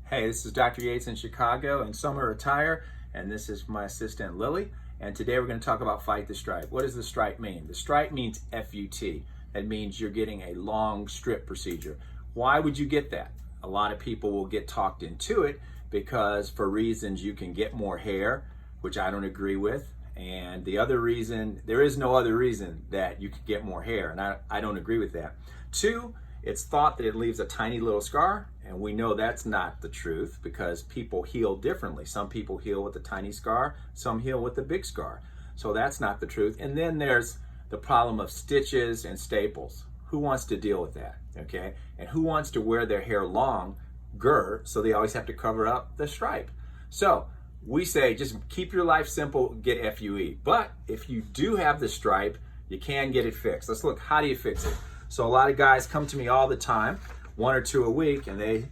Hey, this is Dr. Yates in Chicago in summer attire, and this is my assistant Lily. And today we're going to talk about Fight the Stripe. What does the stripe mean? The stripe means FUT. That means you're getting a long strip procedure. Why would you get that? A lot of people will get talked into it because for reasons you can get more hair, which I don't agree with. And the other reason, there is no other reason that you could get more hair, and I don't agree with that. Two, it's thought that it leaves a tiny little scar, and we know that's not the truth because people heal differently. Some people heal with a tiny scar, some heal with a big scar. So that's not the truth. And then there's the problem of stitches and staples. Who wants to deal with that, okay? And who wants to wear their hair longer so they always have to cover up the stripe? So we say just keep your life simple, get FUE. But if you do have the stripe, you can get it fixed. Let's look, how do you fix it? So a lot of guys come to me all the time, 1 or 2 a week, and they,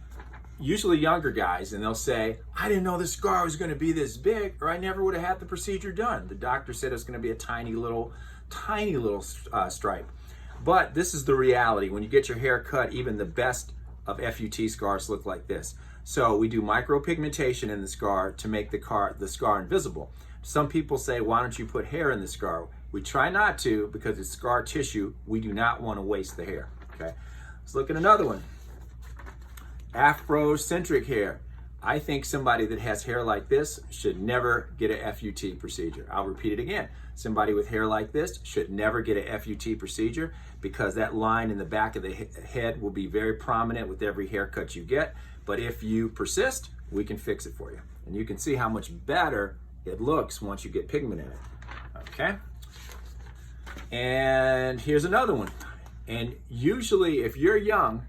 usually younger guys, and they'll say, I didn't know the scar was gonna be this big, or I never would have had the procedure done. The doctor said it's gonna be a tiny little stripe. But this is the reality. When you get your hair cut, even the best of FUT scars look like this. So we do micro-pigmentation in the scar to make the scar invisible. Some people say, why don't you put hair in the scar? We try not to because it's scar tissue. We do not want to waste the hair, okay? Let's look at another one. Afrocentric hair. I think somebody that has hair like this should never get a FUT procedure. I'll repeat it again. Somebody with hair like this should never get a FUT procedure because that line in the back of the head will be very prominent with every haircut you get. But if you persist, we can fix it for you. And you can see how much better it looks once you get pigment in it, okay? And here's another one. And usually if you're young,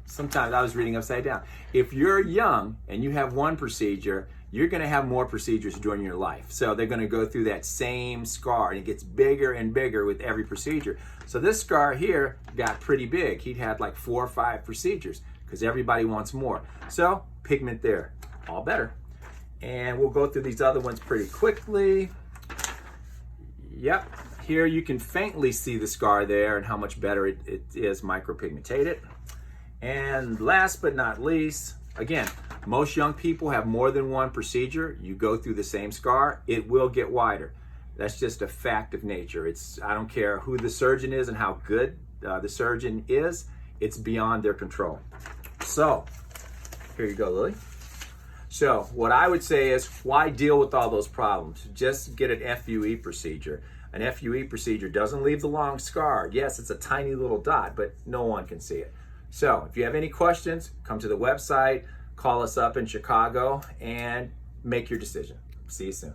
sometimes I was reading upside down. If you're young and you have one procedure, you're gonna have more procedures during your life. So they're gonna go through that same scar and it gets bigger and bigger with every procedure. So this scar here got pretty big. He'd had like 4 or 5 procedures because everybody wants more. So pigment there, all better. And we'll go through these other ones pretty quickly. Yep, here you can faintly see the scar there and how much better it is micropigmentated. And last but not least, again, most young people have more than one procedure. You go through the same scar, it will get wider. That's just a fact of nature. I don't care who the surgeon is and how good the surgeon is, it's beyond their control. So, here you go, Lily. So what I would say is, why deal with all those problems? Just get an FUE procedure. An FUE procedure doesn't leave the long scar. Yes, it's a tiny little dot, but no one can see it. So if you have any questions, come to the website, call us up in Chicago, and make your decision. See you soon.